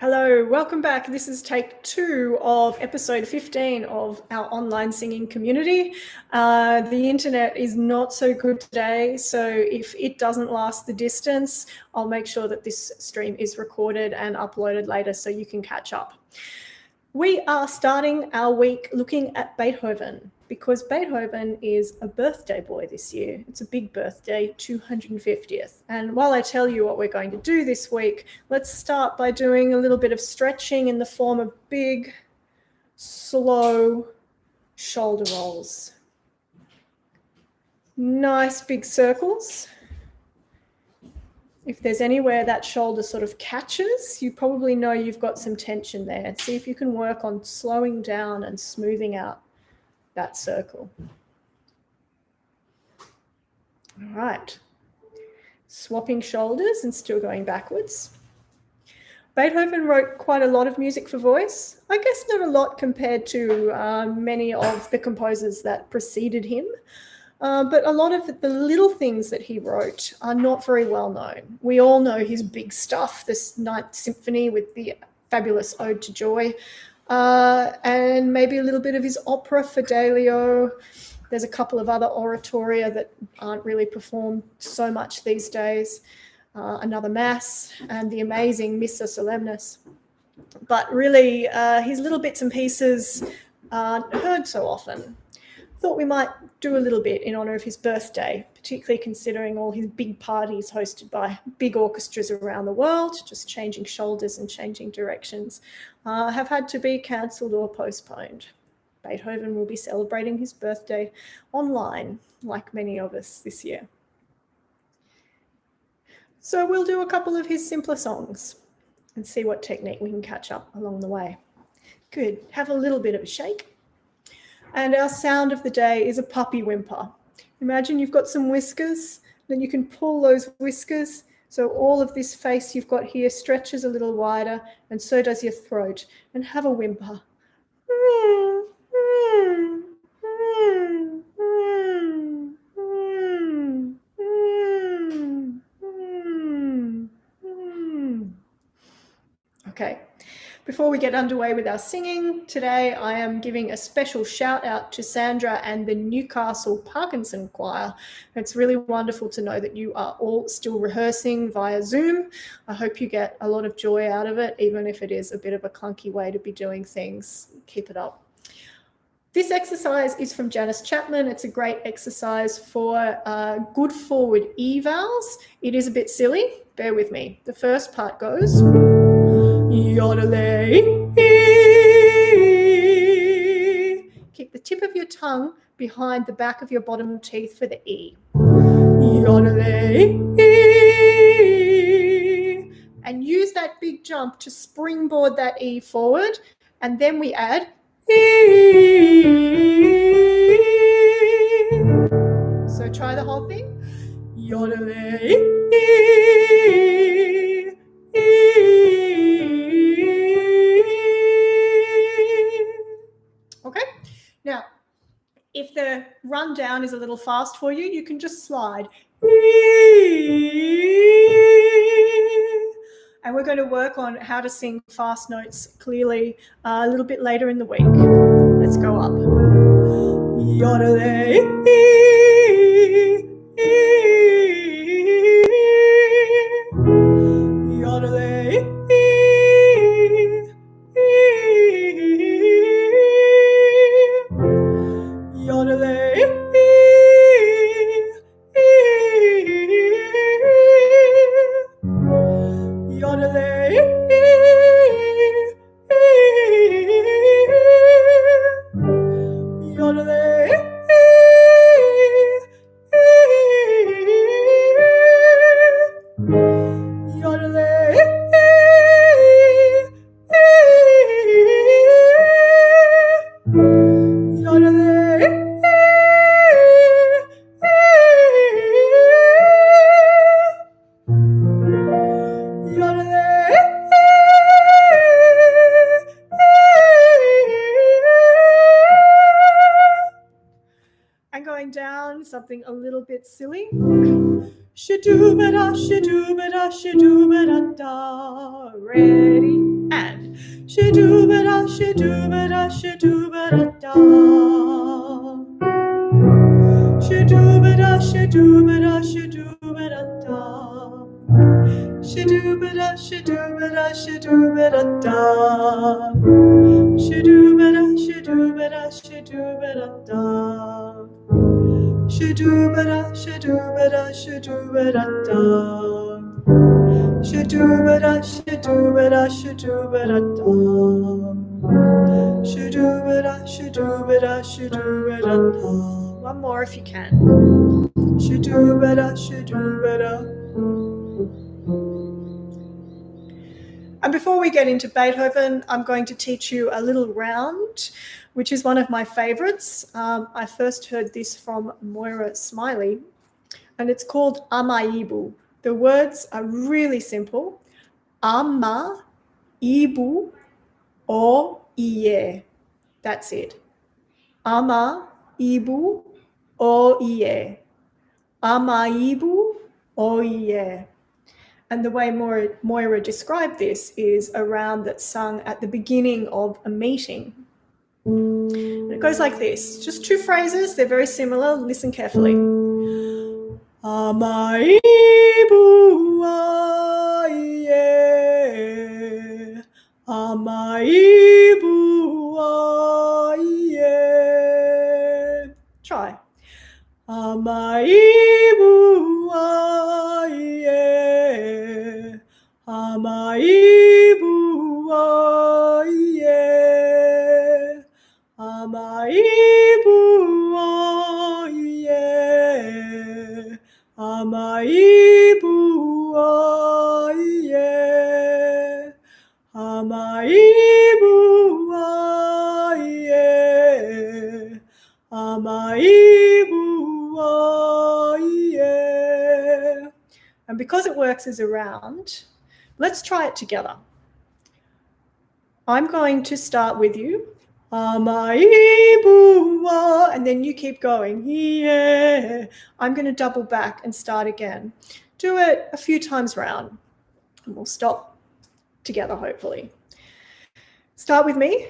Hello, welcome back. This is take 2 of episode 15 of our online singing community. The internet is not so good today, so if it doesn't last the distance, I'll make sure that this stream is recorded and uploaded later so you can catch up. We are starting our week looking at Beethoven because Beethoven is a birthday boy this year. It's a big birthday, 250th. And while I tell you what we're going to do this week, let's start by doing a little bit of stretching in the form of big, slow shoulder rolls. Nice big circles. If there's anywhere that shoulder sort of catches, you probably know you've got some tension there. See if you can work on slowing down and smoothing out that circle. All right. Swapping shoulders and still going backwards. Beethoven wrote quite a lot of music for voice. I guess not a lot compared to many of the composers that preceded him. But a lot of the little things that he wrote are not very well known. We all know his big stuff, this Ninth Symphony with the fabulous Ode to Joy, and maybe a little bit of his opera Fidelio. There's a couple of other oratoria that aren't really performed so much these days. Another Mass and the amazing Missa Solemnis. But really, his little bits and pieces aren't heard so often. Thought we might do a little bit in honor of his birthday, particularly considering all his big parties hosted by big orchestras around the world, just changing shoulders and changing directions, have had to be cancelled or postponed. Beethoven will be celebrating his birthday online, like many of us this year. So we'll do a couple of his simpler songs and see what technique we can catch up along the way. Good. Have a little bit of a shake. And our sound of the day is a puppy whimper. Imagine you've got some whiskers, then you can pull those whiskers so all of this face you've got here stretches a little wider, and so does your throat, and have a whimper. Okay. Before we get underway with our singing, today I am giving a special shout out to Sandra and the Newcastle Parkinson Choir. It's really wonderful to know that you are all still rehearsing via Zoom. I hope you get a lot of joy out of it, even if it is a bit of a clunky way to be doing things. Keep it up. This exercise is from Janice Chapman. It's a great exercise for good forward E vowels. It is a bit silly. Bear with me. The first part goes... Yodelay. Keep the tip of your tongue behind the back of your bottom teeth for the E. Yodelay. And use that big jump to springboard that E forward. And then we add E. So try the whole thing. Yodelay. Okay, now if the rundown is a little fast for you, you can just slide. And we're going to work on how to sing fast notes clearly a little bit later in the week. Let's go up. Yodelay. Yodelay. something a little bit silly. Shadoo-ba-da, shadoo-ba-da, shadoo-ba-da-da. Ready? And shadoo-ba-da, shadoo-ba-da, shadoo-ba-da-da. Shadoo-ba-da, shadoo-ba-da, shadoo-ba-da-da. Shadoo-ba-da, shadoo-ba-da, shadoo-ba-da-da. Shadoo-ba-da, shadoo-ba-da, shadoo-ba-da-da. Shadoo-ba-da, shadoo-ba-da, shadoo-ba-da-da. Shadoo-ba-da, shadoo-ba-da, shadoo-ba-da-da. Shadoo-ba-da, shadoo-ba-da, shadoo-ba-da-da. One more if you can. Shadoo-ba-da, shadoo-ba-da. And before we get into Beethoven, I'm going to teach you a little round, which is one of my favorites. I first heard this from Moira Smiley, and it's called Ama-Ibu. The words are really simple. Ama, Ibu, O, Iye. That's it. Ama, Ibu, O, Iye. Ama, Ibu, O, Iye. And the way Moira described this is a round that's sung at the beginning of a meeting. And it goes like this, just two phrases, they're very similar, listen carefully. Ama-Ibu, Iye. Ama-Ibu, Iye. Try. Ama-Ibu, Iye. Ama-Ibu, Iye. Ama-Ibu, Iye. Ama-Ibu, Iye. Ama-Ibu, Iye. Ama-Ibu, Iye. And because it works as a round, let's try it together. I'm going to start with you. Ama-Ibu, and then you keep going. Yeah. I'm going to double back and start again. Do it a few times round, and we'll stop together, hopefully. Start with me.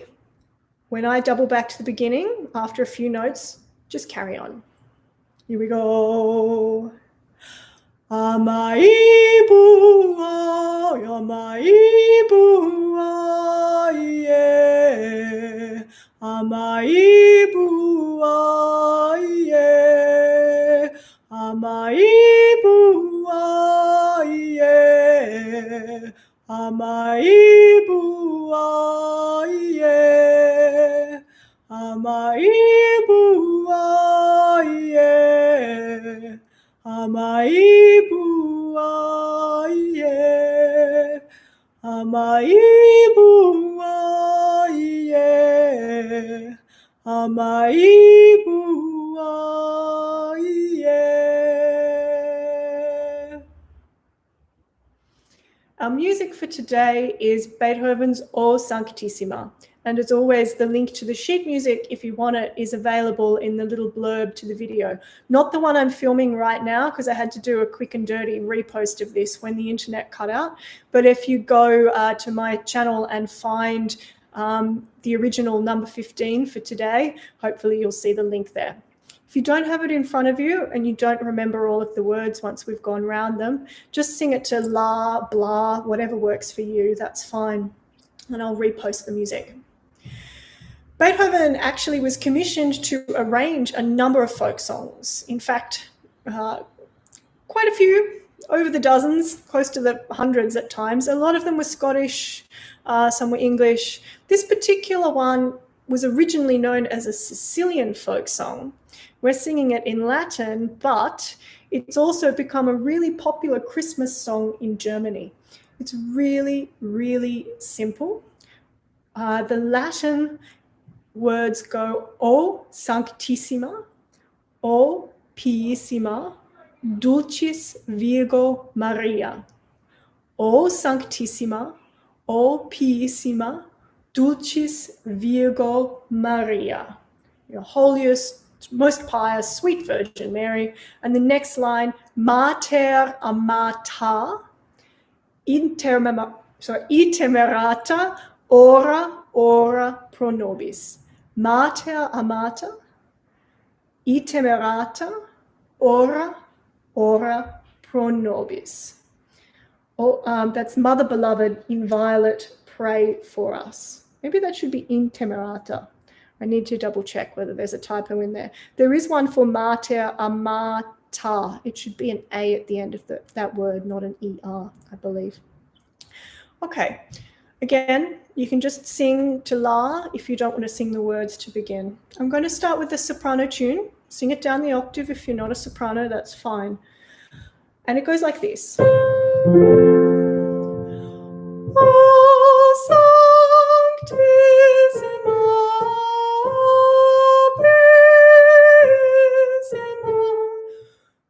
When I double back to the beginning, after a few notes, just carry on. Here we go. Ama-Ibu, Ama-Ibu, Iye. Ama-Ibu, Iye. Ama-Ibu, Iye. Ama-Ibu, Iye. Ama-Ibu, Iye. Ama-Ibu, Iye. Ama-Ibu, Iye. Ama-Ibu, Iye. Our music for today is Beethoven's O Sanctissima. And as always, the link to the sheet music, if you want it, is available in the little blurb to the video. Not the one I'm filming right now, because I had to do a quick and dirty repost of this when the internet cut out. But if you go to my channel and find the original number 15 for today, hopefully you'll see the link there. If you don't have it in front of you and you don't remember all of the words once we've gone round them, just sing it to la, blah, whatever works for you, that's fine. And I'll repost the music. Beethoven actually was commissioned to arrange a number of folk songs. In fact, quite a few, over the dozens, close to the hundreds at times. A lot of them were Scottish, some were English. This particular one was originally known as a Sicilian folk song. We're singing it in Latin, but it's also become a really popular Christmas song in Germany. It's really, really simple. The Latin words go O Sanctissima, O Piissima, Dulcis Virgo Maria. O Sanctissima, O Piissima, Dulcis Virgo Maria. Your holiest most pious, sweet Virgin Mary. And the next line, Mater amata, itemerata, ora pro nobis. Mater amata, itemerata, ora pro nobis. That's Mother Beloved, in violet, pray for us. Maybe that should be intemerata. I need to double check whether there's a typo in there. There is one for Mater amata. It should be an A at the end of that word, not an ER, I believe. Okay, again, you can just sing to La if you don't want to sing the words to begin. I'm going to start with the soprano tune. Sing it down the octave. If you're not a soprano, that's fine. And it goes like this. O Sanctissima, Purissima,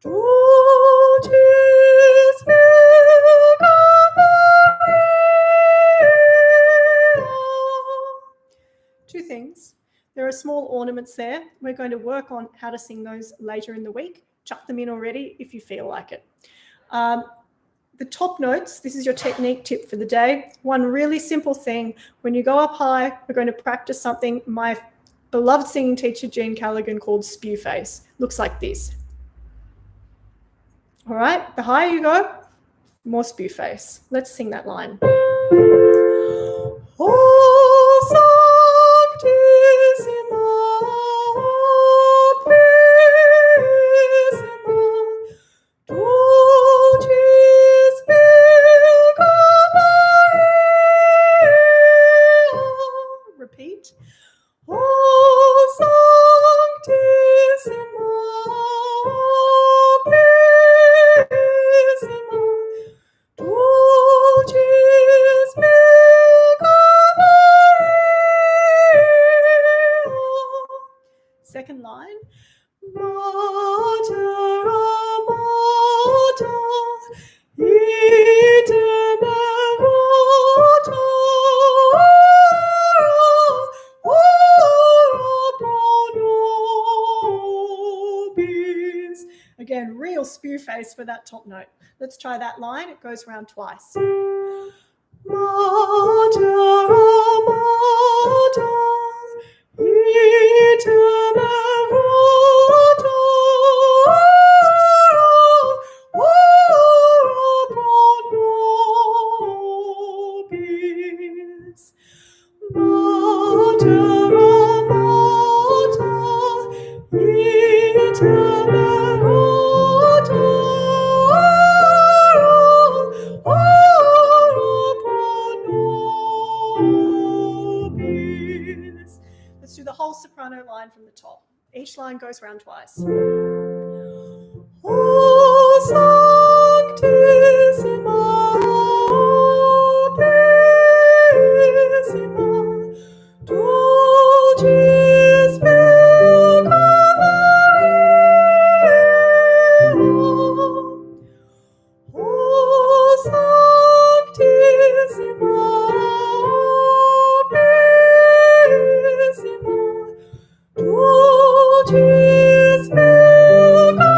Dulcis Virgo Maria. Two things. There are small ornaments there. We're going to work on how to sing those later in the week. Chuck them in already if you feel like it. The top notes, this is your technique tip for the day. One really simple thing, when you go up high, we're going to practice something my beloved singing teacher, Jean Callaghan, called spew face. Looks like this. All right, the higher you go, more spew face. Let's sing that line. O Sanctissima, Purissima, Dulcis Virgo Maria. Repeat. O Sanctissima, Purissima, Dulcis Virgo Maria. Second line. Mater amata, itemerata, ora pro nobis. Again, real spew face for that top note. Let's try that line. It goes round twice. Mater amata, itemerata, ora pro nobis. Mater amata, itemerata, nobis. Let's do the whole soprano line from the top. Each line goes round twice. O Sanctissima, Purissima, Dulcis Virgo Maria. O Sanctissima, Purissima, Dulcis Virgo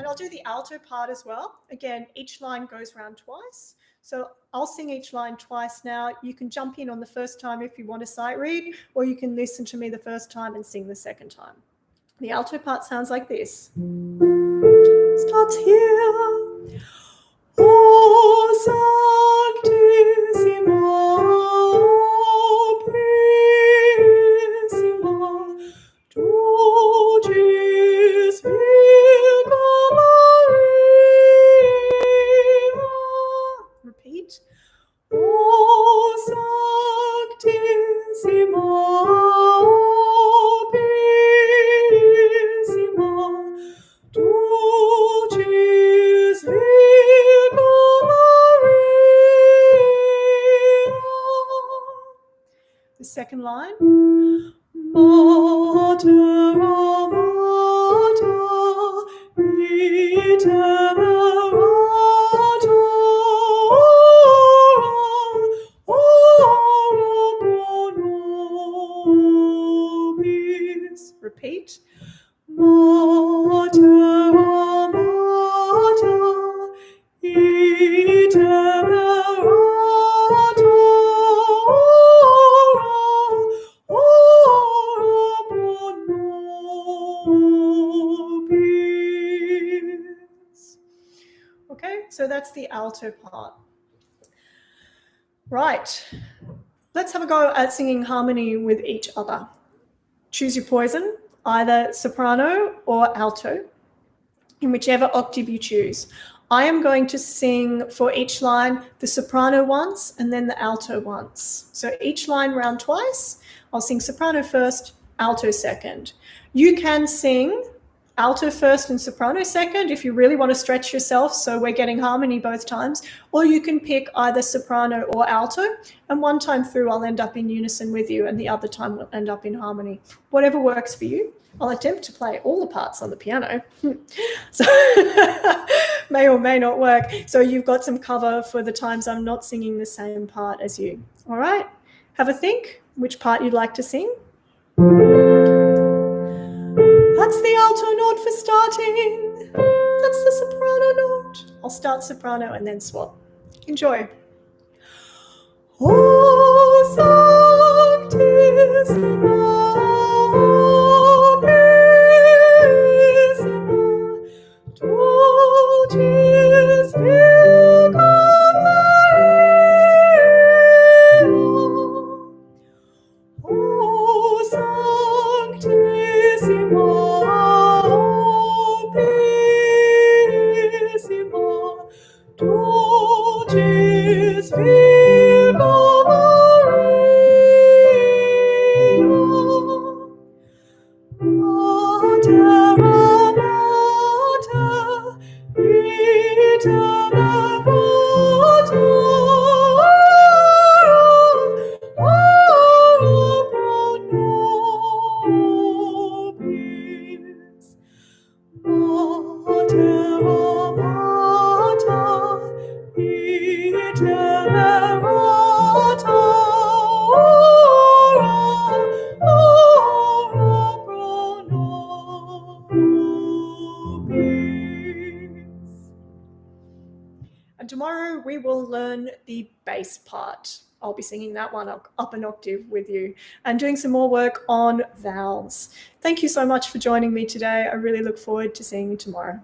And I'll do the alto part as well. Again, each line goes round twice. So I'll sing each line twice now. You can jump in on the first time if you want to sight read, or you can listen to me the first time and sing the second time. The alto part sounds like this. Starts here. O Sanctissima, Purissima, Dulcis Virgo Maria. Repeat. The second line. Mater, repeat. Mater, okay, so that's the alto part. Right, let's have a go at singing harmony with each other. Choose your poison, either soprano or alto, in whichever octave you choose. I am going to sing for each line the soprano once and then the alto once. So each line round twice. I'll sing soprano first, alto second. You can sing alto first and soprano second if you really want to stretch yourself so we're getting harmony both times, or you can pick either soprano or alto, and one time through I'll end up in unison with you and the other time we'll end up in harmony. Whatever works for you. I'll attempt to play all the parts on the piano. So may or may not work. So you've got some cover for the times I'm not singing the same part as you. All right, have a think which part you'd like to sing. That's the alto note for starting. That's the soprano note. I'll start soprano and then swap. Enjoy. Oh, Sanctissima. And tomorrow we will learn the bass part. I'll be singing that one up an octave with you and doing some more work on vowels. Thank you so much for joining me today. I really look forward to seeing you tomorrow.